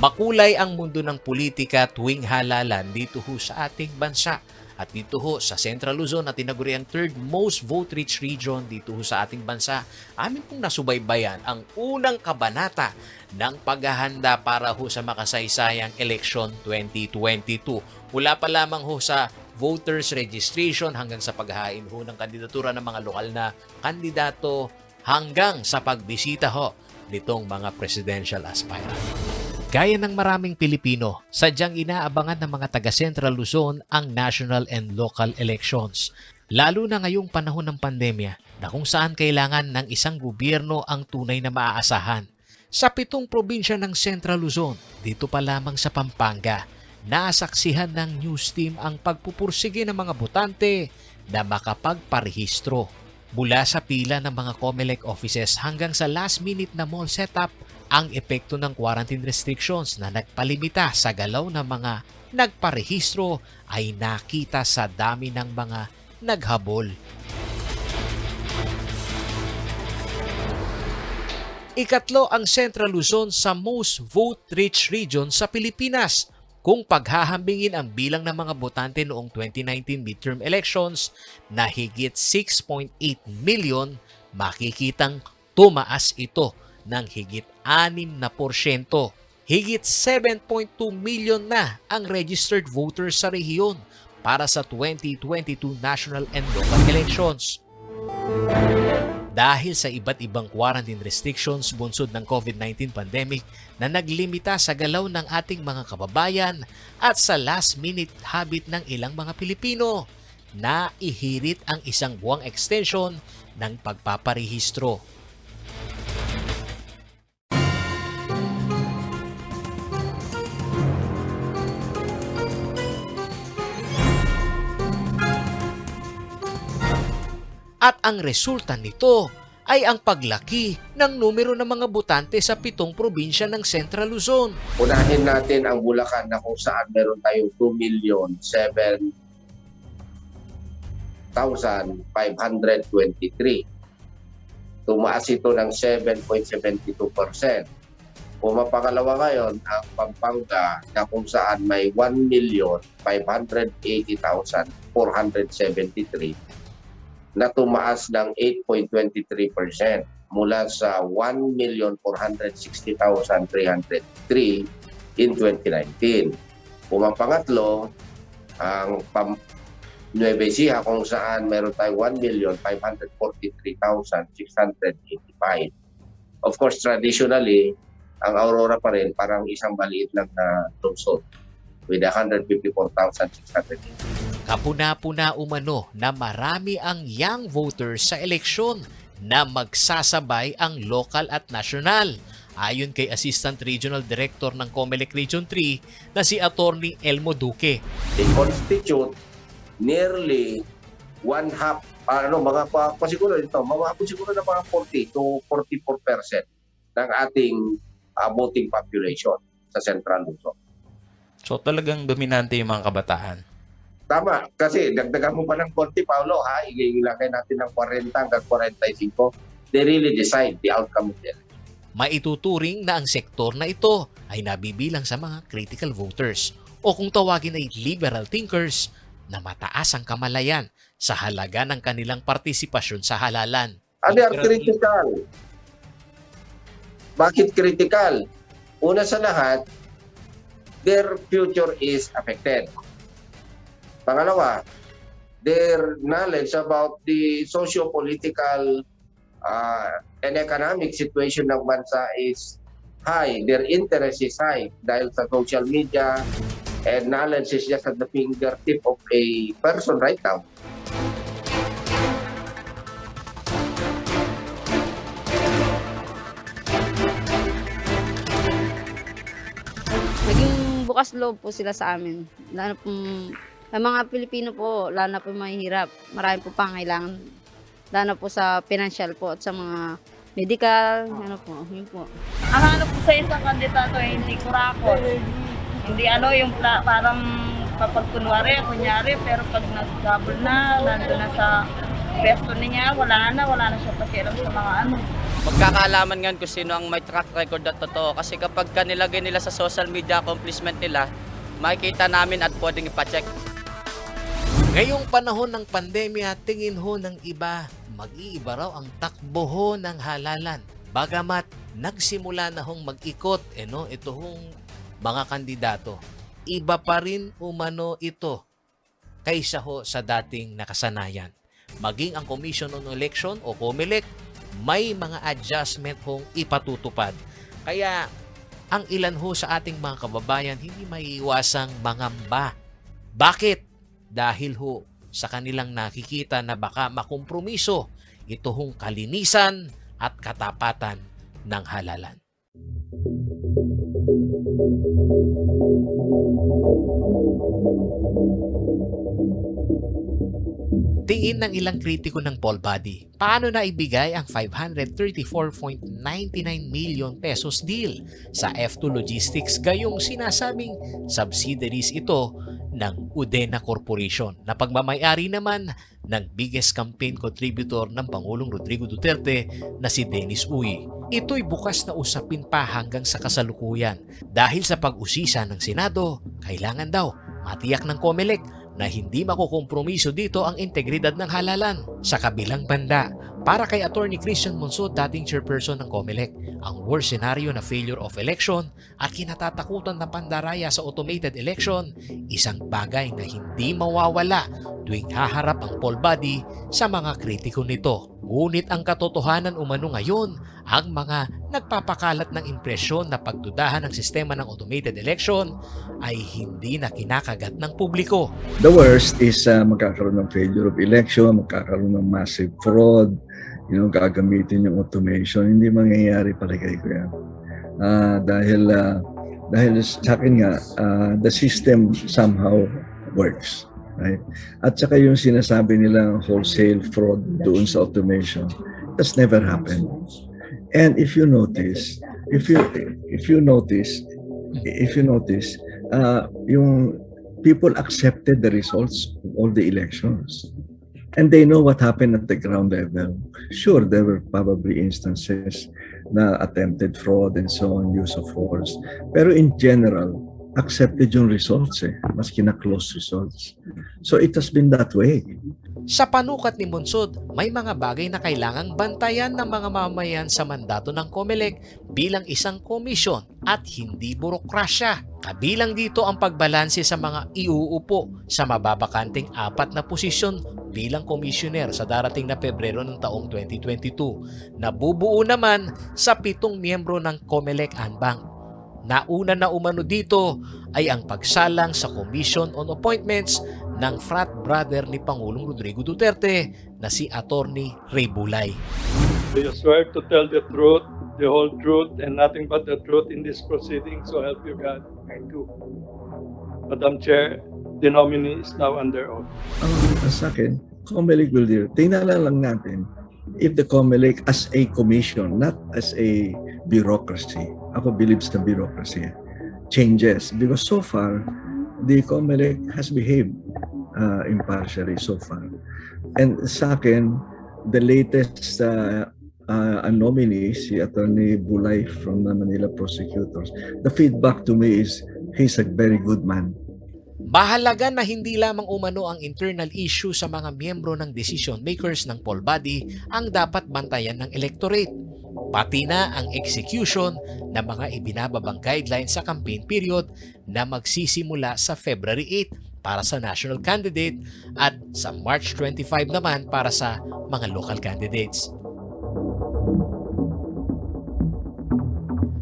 Makulay ang mundo ng politika tuwing halalan dito ho sa ating bansa. At dito ho sa Central Luzon na tinaguri ang third most vote-rich region dito ho sa ating bansa, amin pong nasubaybayan ang unang kabanata ng paghahanda para ho sa makasaysayang election 2022. Mula pa lamang ho sa voters registration hanggang sa paghahain ho ng kandidatura ng mga lokal na kandidato hanggang sa pagbisita ho nitong mga presidential aspirant. Gaya ng maraming Pilipino, sadyang inaabangan ng mga taga Central Luzon ang national and local elections. Lalo na ngayong panahon ng pandemya na kung saan kailangan ng isang gobyerno ang tunay na maaasahan. Sa 7 probinsya ng Central Luzon, dito pa lamang sa Pampanga, nasaksihan ng news team ang pagpupursige ng mga botante na makapagparehistro. Mula sa pila ng mga COMELEC offices hanggang sa last minute na mall setup, ang epekto ng quarantine restrictions na nagpalimita sa galaw ng mga nagparehistro ay nakita sa dami ng mga naghabol. Ikatlo ang Central Luzon sa most vote-rich region sa Pilipinas. Kung paghahambingin ang bilang ng mga botante noong 2019 midterm elections na higit 6.8 million, makikitang tumaas ito ng higit 6%. Higit 7.2 million na ang registered voters sa rehiyon para sa 2022 national and local elections. Dahil sa iba't ibang quarantine restrictions bunsod ng COVID-19 pandemic na naglimita sa galaw ng ating mga kababayan at sa last-minute habit ng ilang mga Pilipino, naihirit ang isang buwang extension ng pagpaparehistro. At ang resulta nito ay ang paglaki ng numero ng mga botante sa 7 probinsya ng Central Luzon. Unahin natin ang Bulacan na kung saan meron tayong 2,007,523. Tumaas ito ng 7.72%. Pumapangalawa ngayon ang Pampanga na kung saan may 1,580,473 na tumaas ng 8.23% mula sa 1,460,303 in 2019. Pumapangatlo, ang Nueva Ecija kung saan meron tayong 1,543,685. Of course, traditionally, ang Aurora pa rin parang isang maliit lang na lungsod with 154,680. Kapuna-puna umano na marami ang young voters sa eleksyon na magsasabay ang local at national. Ayon kay Assistant Regional Director ng COMELEC Region 3 na si Attorney Elmo Duque. They constitute nearly one-half, mga siguro na mga 40 to 44% ng ating voting population sa Central Luzon. So talagang dominante yung mga kabataan. Tama, kasi dagdagan mo pa ng 40, Paolo, ilagay natin ng 40 hanggang 45. They really decide the outcome of the election. Maituturing na ang sektor na ito ay nabibilang sa mga critical voters o kung tawagin ay liberal thinkers na mataas ang kamalayan sa halaga ng kanilang partisipasyon sa halalan. They are critical. Bakit critical? Una sa lahat, their future is affected. Pangalawa, their knowledge about the socio-political and economic situation ng bansa is high. Their interest is high dahil sa social media and knowledge is just at the fingertip of a person right now. Naging bukas loob po sila sa amin. Lalo po, ang mga Pilipino po, lalo na po mahihirap. Marami po pangailangan. Lalo na po sa financial po at sa mga medical, yun po. Ang ano po sa isang kandidato ay hindi kurakot. Hindi yung parang kapag kunyari, pero pag nag-double na, nandun na sa pwesto niya, wala na siya pakialam sa mga magkakaalaman ngayon kung sino ang may track record na totoo. Kasi kapag nilagay nila sa social media accomplishment nila, makikita namin at pwedeng ipacheck. Ngayong panahon ng pandemya, tingin ho ng iba, mag-iiba raw ang takbo ho ng halalan. Bagamat nagsimula na hong mag-ikot, ito hong mga kandidato. Iba pa rin umano ito kaysa ho sa dating nakasanayan. Maging ang Commission on Election o COMELEC, may mga adjustment hong ipatutupad. Kaya ang ilan ho sa ating mga kababayan hindi maiiwasang mangamba. Bakit? Dahil ho sa kanilang nakikita na baka makompromiso ito hong kalinisan at katapatan ng halalan. Tingin ng ilang kritiko ng poll body, paano na ibigay ang 534.99 million pesos deal sa F2 Logistics gayong sinasabing subsidiaries ito ng Udena Corporation na pagmamayari naman ng biggest campaign contributor ng Pangulong Rodrigo Duterte na si Dennis Uy. Ito'y bukas na usapin pa hanggang sa kasalukuyan dahil sa pag-usisa ng Senado, kailangan daw matiyak ng COMELEC na hindi makukompromiso dito ang integridad ng halalan. Sa kabilang banda, para kay Attorney Christian Monsod, dating chairperson ng COMELEC, ang worst scenario na failure of election at kinatatakutan na pandaraya sa automated election, isang bagay na hindi mawawala tuwing haharap ang poll body sa mga kritiko nito. Ngunit ang katotohanan umano ngayon, ang mga nagpapakalat ng impresyon na pagdudahan ng sistema ng automated election ay hindi na kinakagat ng publiko. The worst is magkakaroon ng failure of election, magkakaroon ng massive fraud, gagamitin yung automation. Hindi mangyayari, palagay ko yan. Dahil sa akin nga, the system somehow works. Right? At saka yung sinasabi nilang wholesale fraud doon sa automation, that's never happened. And if you notice, yung people accepted the results of all the elections. And they know what happened at the ground level. Sure, there were probably instances na attempted fraud and so on, use of force. Pero in general, accepted yung results maski na close results. So it has been that way. Sa panukat ni Monsod, may mga bagay na kailangang bantayan ng mga mamayan sa mandato ng COMELEC bilang isang komisyon at hindi burokrasya. Kabilang dito ang pagbalanse sa mga iuupo sa mababakanting 4 na posisyon bilang komisyoner sa darating na Pebrero ng taong 2022. Nabubuo naman sa 7 miyembro ng COMELEC Anbang. Nauna na umano dito ay ang pagsalang sa Commission on Appointments ng frat brother ni Pangulong Rodrigo Duterte na si Attorney Ray Bulay. Do you swear to tell the truth, the whole truth, and nothing but the truth in this proceeding, so help you God? I do. Madam Chair, the nominee is now under oath. Sa akin, COMELEC will do. Tingnan lang natin if the COMELEC as a commission, not as a bureaucracy. Ako believes na bureaucracy changes because so far the COMELEC has behaved impartially so far. And sa akin, the latest nominee, si Attorney Bulay from the Manila Prosecutors, the feedback to me is he's a very good man. Mahalaga na hindi lamang umano ang internal issue sa mga miyembro ng decision makers ng poll body ang dapat bantayan ng electorate, pati na ang execution ng mga ibinababang guidelines sa campaign period na magsisimula sa February 8 para sa national candidate at sa March 25 naman para sa mga local candidates.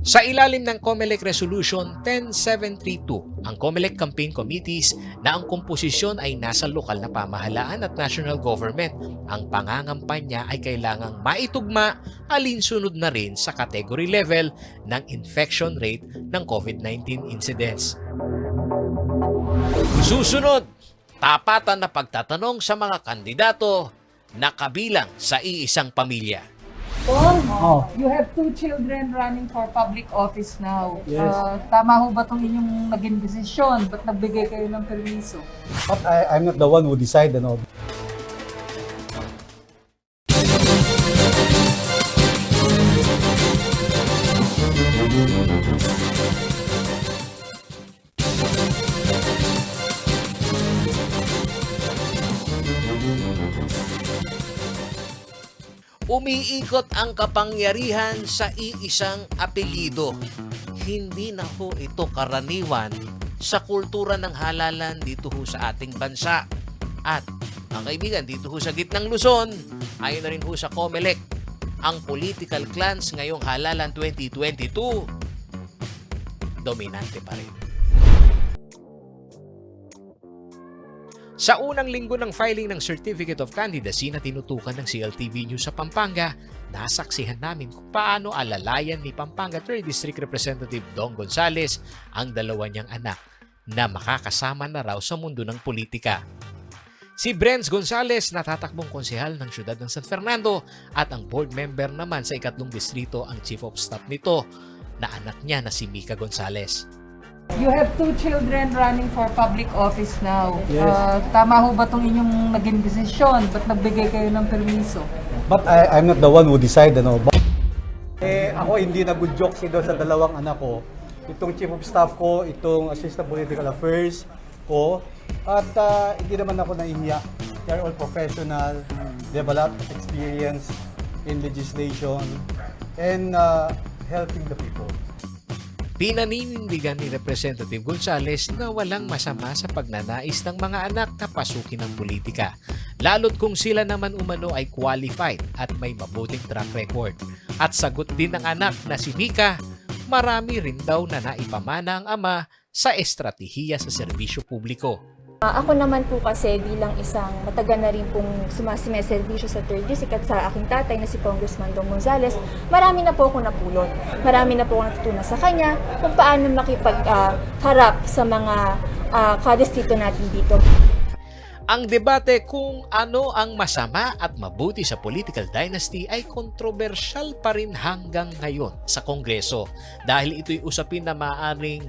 Sa ilalim ng COMELEC Resolution 10732, ang COMELEC Campaign Committees na ang komposisyon ay nasa lokal na pamahalaan at national government, ang pangangampanya ay kailangang maitugma alinsunod na rin sa category level ng infection rate ng COVID-19 incidence. Susunod, tapatan na pagtatanong sa mga kandidato na kabilang sa iisang pamilya. Paul, you have 2 children running for public office now. Yes. Tama ho ba itong inyong naging desisyon? Ba't nagbigay kayo ng permiso? But I'm not the one who decide, Umiikot ang kapangyarihan sa iisang apelyido. Hindi na ho ito karaniwan sa kultura ng halalan dito ho sa ating bansa. At mga kaibigan, dito ho sa gitnang Luzon, ayon na rin ho sa COMELEC, ang political clans ngayong halalan 2022, dominante pa rin. Sa unang linggo ng filing ng Certificate of Candidacy na tinutukan ng CLTV News sa Pampanga, nasaksihan namin kung paano alalayan ni Pampanga 3rd District Representative Dong Gonzales ang dalawa niyang anak na makakasama na raw sa mundo ng politika. Si Brenz Gonzales, natatakbong konsehal ng siyudad ng San Fernando at ang board member naman sa 2nd distrito ang chief of staff nito na anak niya na si Mika Gonzales. You have 2 children running for public office now. Yes. Tama ho ba itong inyong naging desisyon? Ba't nagbigay kayo ng permiso? But I'm not the one who decide, ano. Ako hindi nag-joke doon sa dalawang anak ko. Itong chief of staff ko, itong assistant political affairs ko, at hindi naman ako nahihiya. They're all professional. They have a lot of experience in legislation and helping the people. Pinaninindigan ni Representative Gonzales na walang masama sa pagnanais ng mga anak na pasukin ng politika, lalo't kung sila naman umano ay qualified at may mabuting track record. At sagot din ng anak na si Mika, marami rin daw na naipamana ang ama sa estratehiya sa serbisyo publiko. Ako naman po kasi bilang isang matagal na rin pong sumasimeserbisyo sa 3rd District at sa aking tatay na si Congressman Dong Gonzales, marami na po ako napulot. Marami na po ako natutunan sa kanya kung paano makipagharap sa mga kadistrito natin dito. Ang debate kung ano ang masama at mabuti sa political dynasty ay kontrobersyal pa rin hanggang ngayon sa Kongreso dahil ito'y usapin na maaaring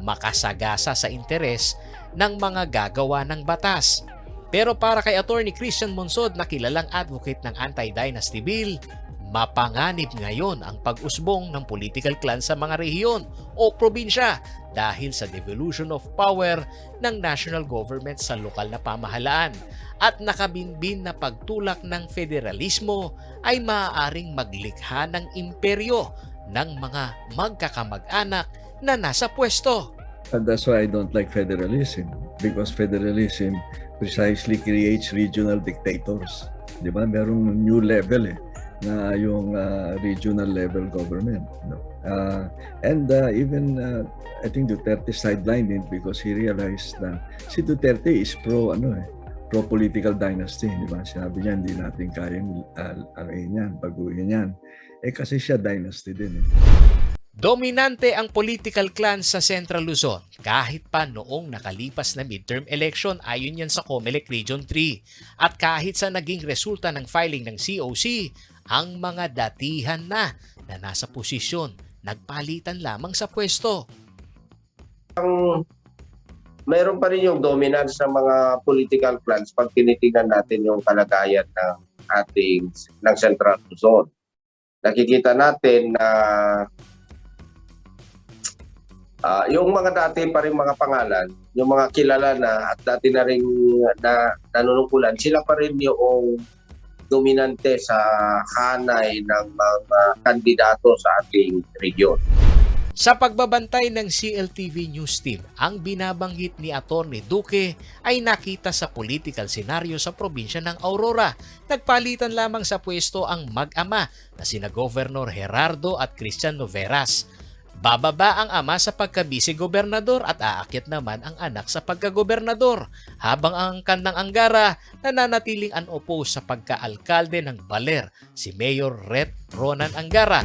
makasagasa sa interes ng mga gagawa ng batas. Pero para kay Attorney Christian Monsod na kilalang advocate ng anti-dynasty bill, mapanganib ngayon ang pag-usbong ng political clan sa mga rehiyon o probinsya dahil sa devolution of power ng national government sa lokal na pamahalaan at nakabinbin na pagtulak ng federalismo ay maaaring maglikha ng imperyo ng mga magkakamag-anak na nasa pwesto. And that's why I don't like federalism, because federalism precisely creates regional dictators. Di ba? Merong new level na yung regional level government. No? And even I think Duterte sidelined it because he realized na si Duterte is pro political dynasty, di ba? Sinabi niya hindi natin kayang baguhin yan. Kasi siya dynasty din. Dominante ang political clan sa Central Luzon kahit pa noong nakalipas na midterm election ayon yan sa COMELEC Region 3. At kahit sa naging resulta ng filing ng COC, ang mga datihan na nasa posisyon nagpalitan lamang sa pwesto. Mayroon pa rin yung dominance ng mga political clans pag tinitingnan natin yung kalagayan ng Central Luzon. Nakikita natin na yung mga dati pa rin mga pangalan, yung mga kilala na at dati na rin nanunungkulan, sila pa rin yung dominante sa hanay ng mga kandidato sa ating region. Sa pagbabantay ng CLTV News Team, ang binabanggit ni Atty. Duque ay nakita sa political senaryo sa probinsya ng Aurora. Nagpalitan lamang sa pwesto ang mag-ama na sina Governor Gerardo at Christian Noveras. Bababa ang ama sa pagka-vice-gobernador at aakyat naman ang anak sa pagka-gobernador, habang ang kandang Anggara nananatiling unopposed sa pagka-alkalde ng Baler, si Mayor Ret Ronan Anggara.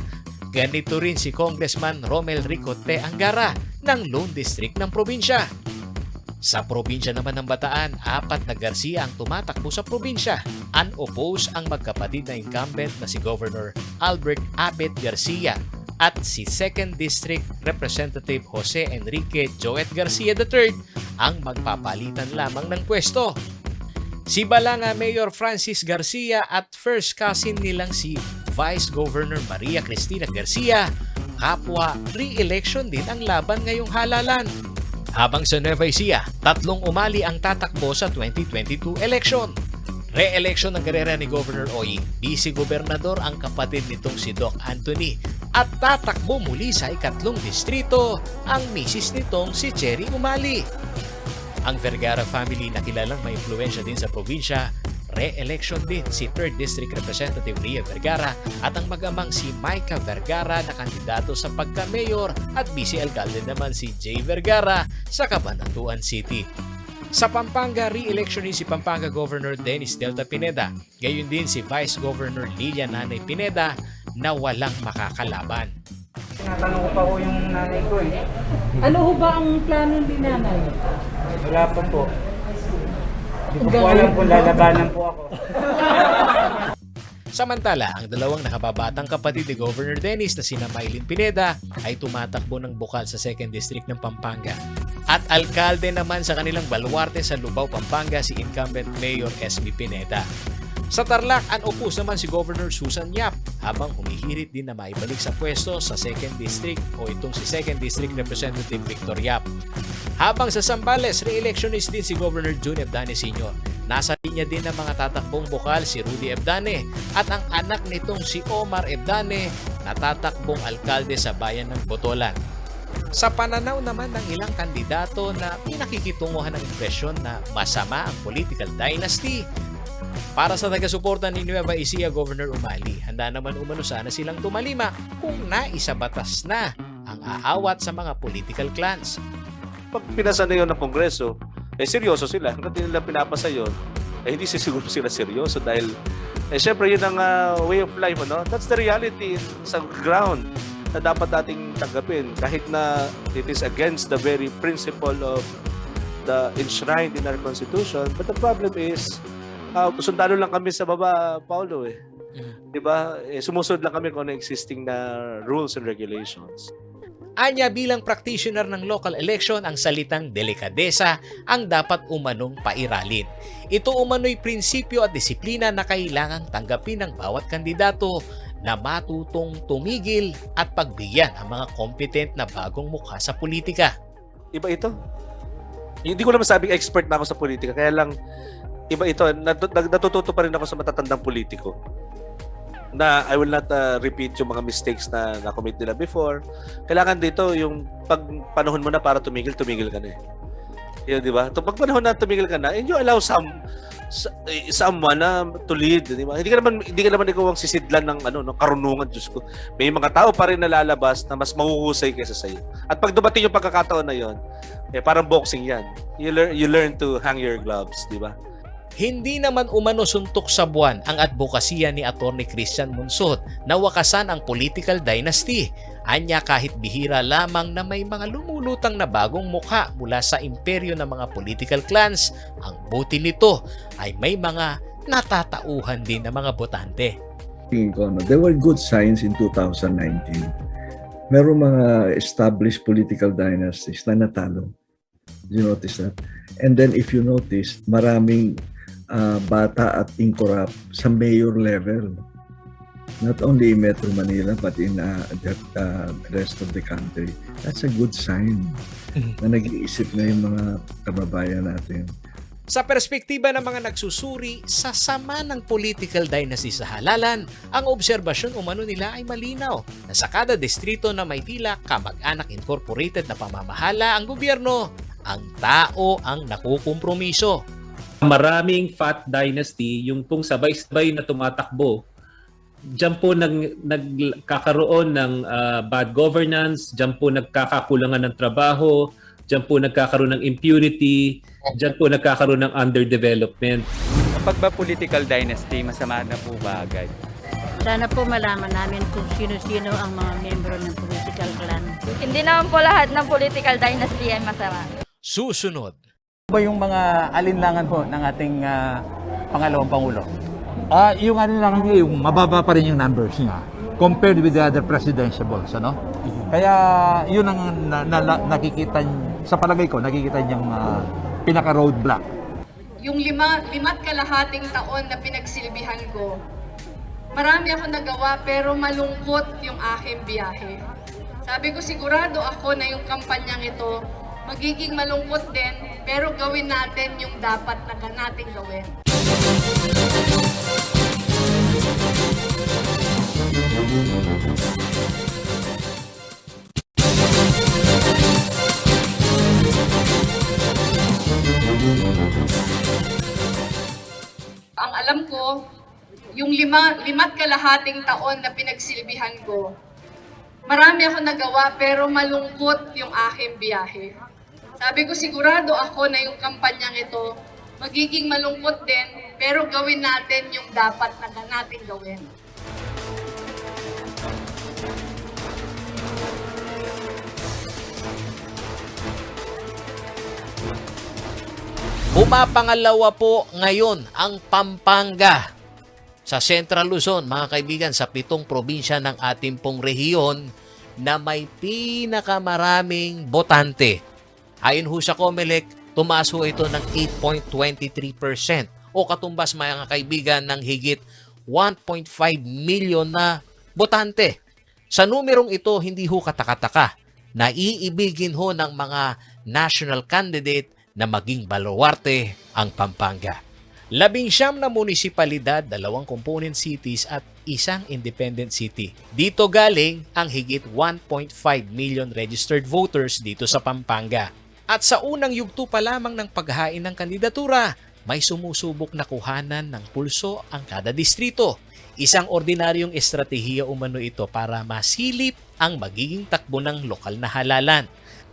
Ganito rin si Congressman Romel Ricote Anggara ng Lone District ng probinsya. Sa probinsya naman ng Bataan, 4 na Garcia ang tumatakbo sa probinsya. Unopposed ang magkapatid na incumbent na si Governor Albert Abet Garcia at si 2nd District Representative Jose Enrique Joet Garcia III ang magpapalitan lamang ng pwesto. Si Balanga Mayor Francis Garcia at first cousin nilang si Vice Governor Maria Cristina Garcia, kapwa re-election din ang laban ngayong halalan. Habang sa Nueva Ecija, 3 umali ang tatakbo sa 2022 election. Re-election ng karera ni Governor Oy, Vice Gobernador ang kapatid nitong si Doc Anthony at tatakbo muli sa ikatlong distrito ang misis nitong si Cherry Umali. Ang Vergara family na kilalang may impluwensya din sa probinsya, re-election din si 3rd District Representative Ria Vergara at ang mag-amang si Micah Vergara na kandidato sa pagka-mayor at Vice Alcalde naman si Jay Vergara sa Cabanatuan City. Sa Pampanga, re-election din si Pampanga Governor Dennis Delta Pineda, gayon din si Vice Governor Lilia Nanay Pineda na walang makakalaban. Tinatanong ko pa ko yung nanay ko eh. Ano ho ba ang plano ni nanay? Wala pa po. Hindi ko po alam kung lalabanan po ako. Samantala, ang dalawang nakababatang kapatid ni Governor Dennis na sina Mylene Pineda ay tumatakbo ng bukal sa 2nd District ng Pampanga. At alkalde naman sa kanilang baluarte sa Lubao, Pampanga si incumbent Mayor SB Pineda. Sa Tarlac, unopposed naman si Governor Susan Yap habang humihirit din na maibalik sa pwesto sa 2nd District o itong si 2nd District Representative Victor Yap. Habang sa Zambales, re-electionist din si Governor June Ebdane Sr. Nasa linya din ng mga tatakbong bukal si Rudy Ebdane at ang anak nitong si Omar Ebdane na tatakbong alkalde sa bayan ng Botolan. Sa pananaw naman ng ilang kandidato na pinakikitunguhan ng impresyon na masama ang political dynasty, para sa taga-suporta ni Nueva Ecija Governor Umali, handa naman umano sana silang tumalima kung naisabatas na ang aawat sa mga political clans. Pag pinasa na yun ng Kongreso, seryoso sila. Hanggang hindi nila pinapasa yun, hindi siguro sila seryoso dahil syempre yun ang way of life. Ano? That's the reality sa ground na dapat nating tanggapin kahit na it is against the very principle of the enshrined in our Constitution. But the problem is, sundalo lang kami sa baba, Paulo eh. Diba? Sumusunod lang kami kung ano existing na rules and regulations. Anya bilang practitioner ng local election, ang salitang delikadesa ang dapat umanong pairalin. Ito umano'y prinsipyo at disiplina na kailangang tanggapin ng bawat kandidato na matutong tumigil at pagbigyan ang mga competent na bagong mukha sa politika. Iba ito. Hindi ko naman sabing expert na ako sa politika, kaya lang iba ito. Natututo pa rin ako sa matatandang politiko na I will not repeat yung mga mistakes na na-commit nila before. Kailangan dito yung pag panahon mo na para tumigil ka na eh. Yun, di ba? Pag panahon na tumigil ka na, and you allow someone na to lead, di ba? Hindi ka naman ikaw ang sisidlan ng ng karunungan, Diyos ko. May mga tao pa rin na lalabas na mas mahuhusay kaysa sa'yo. At pag dumating yung pagkakataon na yon, parang boxing yan. You learn to hang your gloves, di ba? Hindi naman umano suntok sa buwan ang advokasya ni Atty. Christian Munsot na wakasan ang political dynasty. Anya kahit bihira lamang na may mga lumulutang na bagong mukha mula sa imperyo ng mga political clans, ang buti nito ay may mga natatauhan din ng mga botante. There were good signs in 2019. Merong mga established political dynasties na natalo. You notice that? And then if you notice, maraming bata at incorrupt sa mayor level. Not only in Metro Manila but in the rest of the country. That's a good sign na nag-iisip na yung mga kababayan natin. Sa perspektiba ng mga nagsusuri sa sama ng political dynasty sa halalan, ang obserbasyon umano nila ay malinaw na sa kada distrito na may tila kamag-anak incorporated na pamamahala ang gobyerno, ang tao ang nakukompromiso. Maraming fat dynasty, yung pong sabay-sabay na tumatakbo. Diyan po nagkakaroon ng bad governance, diyan po nagkakakulangan ng trabaho, diyan po nagkakaroon ng impunity, diyan po nagkakaroon ng underdevelopment. Kapag ba political dynasty, masama na po ba agad? Sana po malaman namin kung sino-sino ang mga miyembro ng political clan. Hindi naman po lahat ng political dynasty ay masama. Susunod. Ba yung mga alinlangan po ng ating pangalawang Pangulo? Yung alinlangan niya, yung mababa pa rin yung numbers niya compared with the other presidentiables, ano? Kaya yun ang nakikita, sa palagay ko, nakikita niyang pinaka-roadblock. Yung lima't kalahating taon na pinagsilbihan ko, marami ako nagawa pero malungkot yung aking biyahe. Sabi ko sigurado ako na yung kampanyang ito magiging malungkot din pero gawin natin yung dapat na nating gawin. Ang alam ko, yung lima't kalahating taon na pinagsilbihan ko, marami ako nagawa pero malungkot yung aking biyahe. Sabi ko sigurado ako na yung kampanyang ito magiging malungkot din pero gawin natin yung dapat na natin gawin. Pumapangalawa po ngayon ang Pampanga sa Central Luzon, mga kaibigan, sa 7 probinsya ng ating pong rehiyon na may pinakamaraming botante. Ayon ho sa COMELEC, tumaas ho ito ng 8.23% o katumbas, mga kaibigan, ng higit 1.5 million na botante. Sa numerong ito, hindi ho katakataka na iibigin ho ng mga national candidate na maging baluarte ang Pampanga. 19 na munisipalidad, 2 component cities at 1 independent city. Dito galing ang higit 1.5 million registered voters dito sa Pampanga. At sa unang yugto pa lamang ng paghain ng kandidatura, may sumusubok na kuhanan ng pulso ang kada distrito. Isang ordinaryong estratehiya umano ito para masilip ang magiging takbo ng lokal na halalan.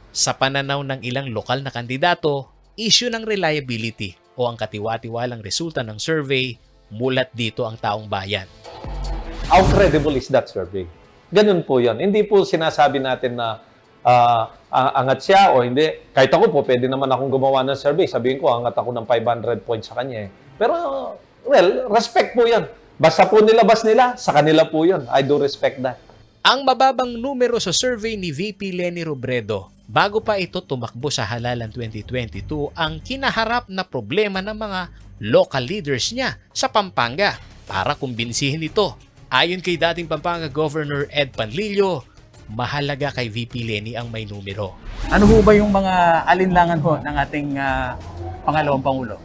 Sa pananaw ng ilang lokal na kandidato, issue ng reliability o ang katiwa-tiwalang resulta ng survey, mulat dito ang taong bayan. How credible is that survey? Ganun po yan. Hindi po sinasabi natin na angat siya o hindi. Kahit ako po, pwede naman akong gumawa ng survey. Sabihin ko, angat ako ng 500 points sa kanya. Pero, well, respect po yan. Basta po nilabas nila, sa kanila po yun. I do respect that. Ang mababang numero sa survey ni VP Leni Robredo, bago pa ito tumakbo sa halalan 2022, ang kinaharap na problema ng mga local leaders niya sa Pampanga para kumbinsihin ito. Ayon kay dating Pampanga Governor Ed Panlilio, mahalaga kay VP Leni ang may numero. Ano ho ba yung mga alinlangan ho ng ating pangalawang Pangulo?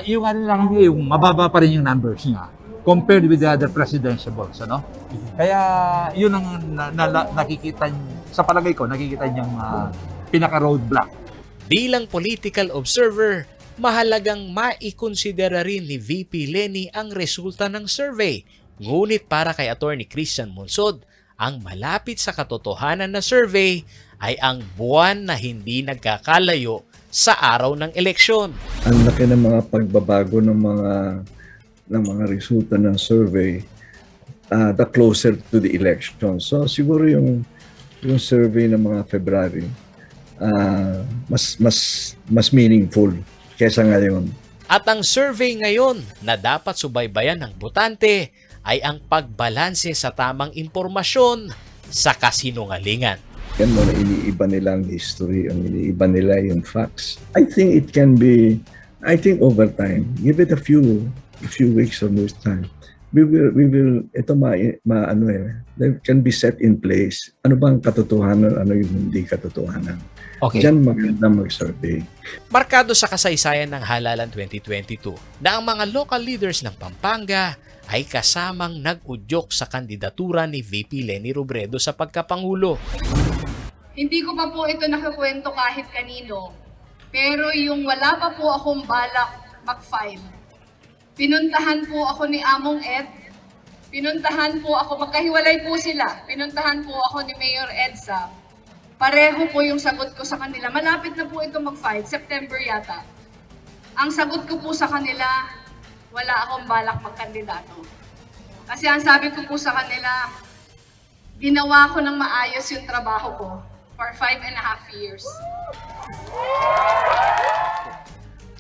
Yung alinlangan niya, yung mababa pa rin yung numbers niya compared with the other presidentiables, ano? Kaya yun ang nakikita, sa palagay ko, nakikita niyang pinaka-roadblock. Bilang political observer, mahalagang maikonsidera rin ni VP Leni ang resulta ng survey. Ngunit para kay Attorney Christian Monsod, ang malapit sa katotohanan na survey ay ang buwan na hindi nagkakalayo sa araw ng eleksyon. Ang laki ng mga pagbabago ng mga resulta ng survey the closer to the election. So siguro yung survey ng mga February mas meaningful kaysa ngayon. At ang survey ngayon na dapat subaybayan ng botante ay ang pagbalanse sa tamang impormasyon sa kasinungalingan. Yan mo na iniiba nila ang history, ang iniiba nila yung facts. I think it can be, over time, give it a few weeks or more time, we will ito they can be set in place. Ano bang katotohanan, ano yung hindi katotohanan. Okay. Diyan maganda mag-survey. Markado sa kasaysayan ng halalan 2022 na ang mga local leaders ng Pampanga ay kasamang nag-udyok sa kandidatura ni VP Leni Robredo sa pagkapangulo. Hindi ko pa po ito nakakwento kahit kanino, pero yung wala pa po akong balak mag-file, pinuntahan po ako ni Among Ed, pinuntahan po ako, magkahiwalay po sila, pinuntahan po ako ni Mayor Edsa. Pareho po yung sagot ko sa kanila. Malapit na po ito mag-file, September yata. Ang sagot ko po sa kanila, wala akong balak magkandidato. Kasi ang sabi ko po sa kanila, ginawa ko ng maayos yung trabaho ko for 5.5 years.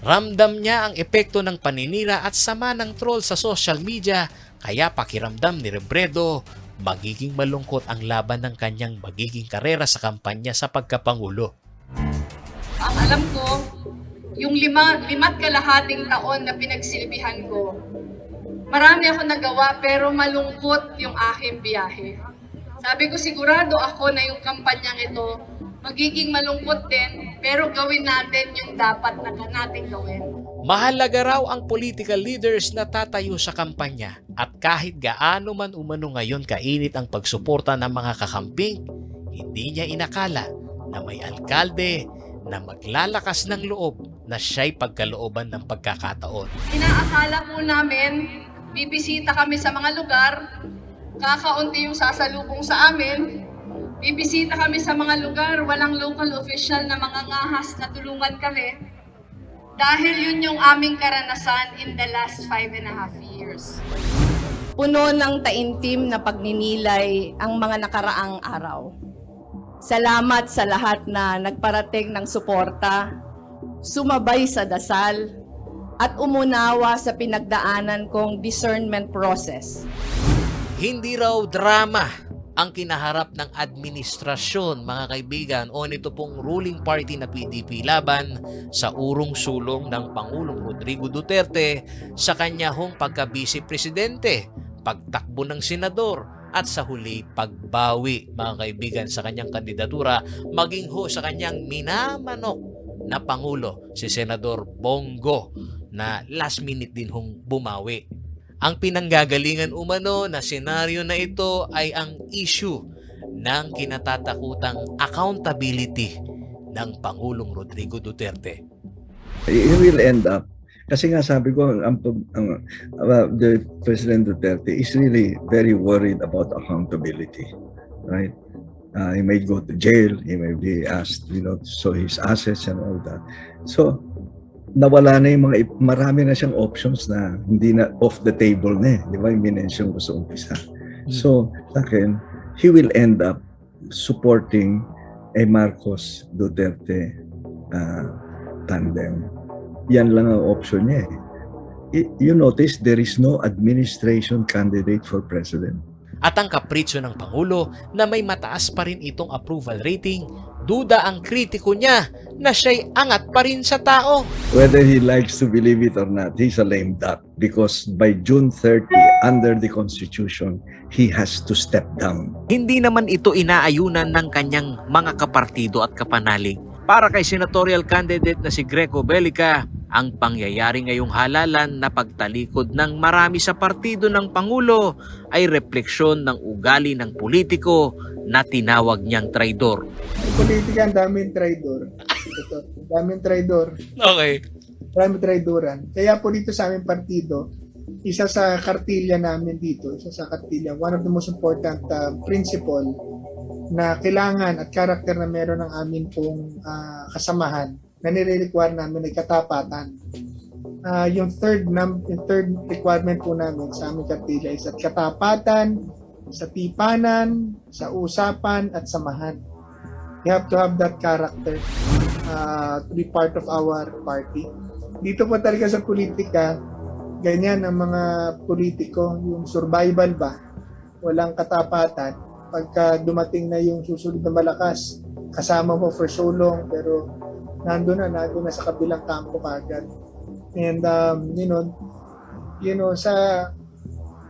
Ramdam niya ang epekto ng paninira at sama ng troll sa social media, kaya pakiramdam ni Robredo, magiging malungkot ang laban ng kanyang magiging karera sa kampanya sa pagkapangulo. Ang alam ko, yung lima't kalahating taon na pinagsilbihan ko, marami ako nagawa pero malungkot yung aking biyahe. Sabi ko sigurado ako na yung kampanyang ito magiging malungkot din pero gawin natin yung dapat na natin gawin. Mahalaga raw ang political leaders na tatayo sa kampanya at kahit gaano man umano ngayon kainit ang pagsuporta ng mga kakamping, hindi niya inakala na may alkalde na maglalakas ng loob na siya'y pagkalooban ng pagkakataon. Inaakala po namin, bibisita kami sa mga lugar, kakaunti yung sasalubong sa amin, bibisita kami sa mga lugar, walang local official na mga ngahas na tulungan kami. Dahil yun yung aming karanasan in the last 5.5 years. Puno ng taimtim na pagninilay ang mga nakaraang araw. Salamat sa lahat na nagparating ng suporta, sumabay sa dasal, at umunawa sa pinagdaanan kong discernment process. Hindi raw drama ang kinaharap ng administrasyon, mga kaibigan, o nito pong ruling party na PDP laban sa urong-sulong ng Pangulong Rodrigo Duterte sa kanya hong pagka-vice presidente, pagtakbo ng senador, at sa huli pagbawi, mga kaibigan, sa kanyang kandidatura, maging ho sa kanyang minamanok na Pangulo, si Senador Bongo, na last minute din hong bumawi. Ang pinanggagalingan umano na senaryo na ito ay ang issue ng kinatatakutang accountability ng Pangulong Rodrigo Duterte. It will end up, kasi nga sabi ko, the President Duterte is really very worried about accountability, right? He may go to jail, he may be asked, to show his assets and all that. So, nawala na yung marami na siyang options na hindi na off the table na eh. Di ba? Yung minention ko sa umpisa. So, sa akin, he will end up supporting a Marcos Duterte tandem. Yan lang ang option niya eh. You notice there is no administration candidate for president. At ang kapritsyo ng Pangulo na may mataas pa rin itong approval rating, duda ang kritiko niya na siya'y angat pa rin sa tao. Whether he likes to believe it or not, he's a lame duck because by June 30, under the Constitution, he has to step down. Hindi naman ito inaayunan ng kanyang mga kapartido at kapanalig. Para kay senatorial candidate na si Greco Bellica, ang pangyayari ngayong halalan na pagtalikod ng marami sa partido ng Pangulo ay refleksyon ng ugali ng politiko na tinawag niyang traidor. Politika, ang daming traidor. Ito, ang daming traidor. Okay. Daming traidoran. Kaya po dito sa aming partido, isa sa kartilya namin dito, one of the most important principle na kailangan at karakter na meron ng amin pong kasamahan na nire-require namin ay katapatan. Yung third requirement po namin sa aming kartilya is at katapatan, sa tipanan, sa usapan, at samahan. We have to have that character to be part of our party. Dito po talaga sa politika, ganyan ang mga politiko, yung survival ba, walang katapatan. Pagka dumating na yung susunod na malakas, kasama mo for so long, pero nandun na sa kabilang kampo kagad. And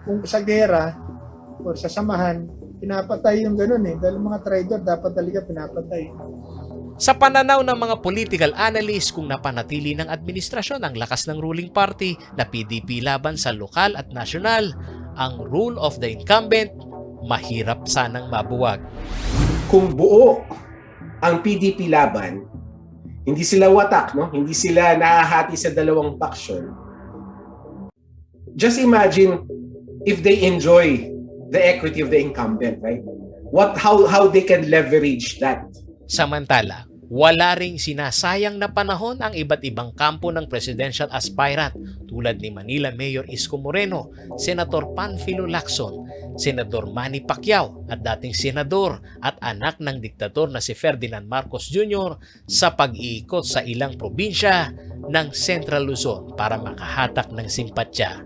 kung sa gera o sa samahan, pinapatay yung ganun eh. Dahil mga traidor dapat talaga pinapatay. Sa pananaw ng mga political analysts, kung napanatili ng administrasyon ang lakas ng ruling party na PDP laban sa lokal at nasyonal, ang rule of the incumbent, mahirap sanang mabuwag. Kung buo ang PDP laban, hindi sila watak, no? Hindi sila nahahati sa dalawang faction. Just imagine if they enjoy the equity of the incumbent, right? How they can leverage that. Samantala, wala ring sinasayang na panahon ang iba't ibang kampo ng presidential aspirant tulad ni Manila Mayor Isko Moreno, Senator Panfilo Lacson, Senador Manny Pacquiao at dating senador at anak ng diktador na si Ferdinand Marcos Jr. sa pag-iikot sa ilang probinsya ng Central Luzon para makahatak ng simpatya.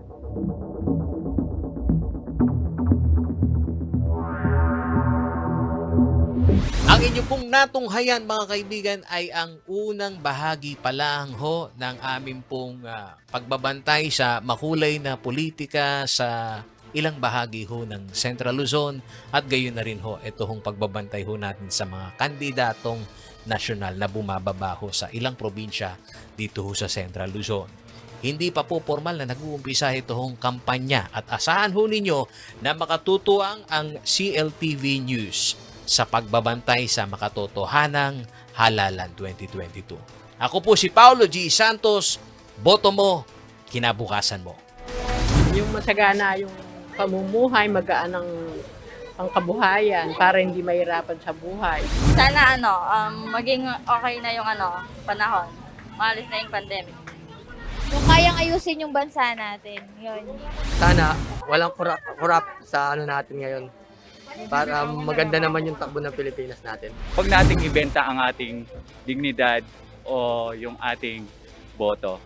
Ang inyo pong natunghayan, mga kaibigan, ay ang unang bahagi pa lang ho ng aming pong pagbabantay sa makulay na politika sa ilang bahagi ho ng Central Luzon at gayon na rin ho ito hong pagbabantay ho natin sa mga kandidatong nasyonal na bumababa ho sa ilang probinsya dito ho sa Central Luzon. Hindi pa po formal na nag-uumpisa itong kampanya at asahan ho ninyo na makatutuang ang CLTV News sa pagbabantay sa makatotohanang halalan 2022. Ako po si Paulo G. Santos, boto mo, kinabukasan mo. Yung masagana yung pamumuhay, magaan ang pangkabuhayan para hindi mahirapan sa buhay. Sana maging okay na yung panahon. Maalis na yung pandemic. Kung kayang ayusin yung bansa natin, yun. Sana walang kurap sa natin ngayon para maganda naman yung takbo ng Pilipinas natin. Huwag nating ibenta ang ating dignidad o yung ating boto.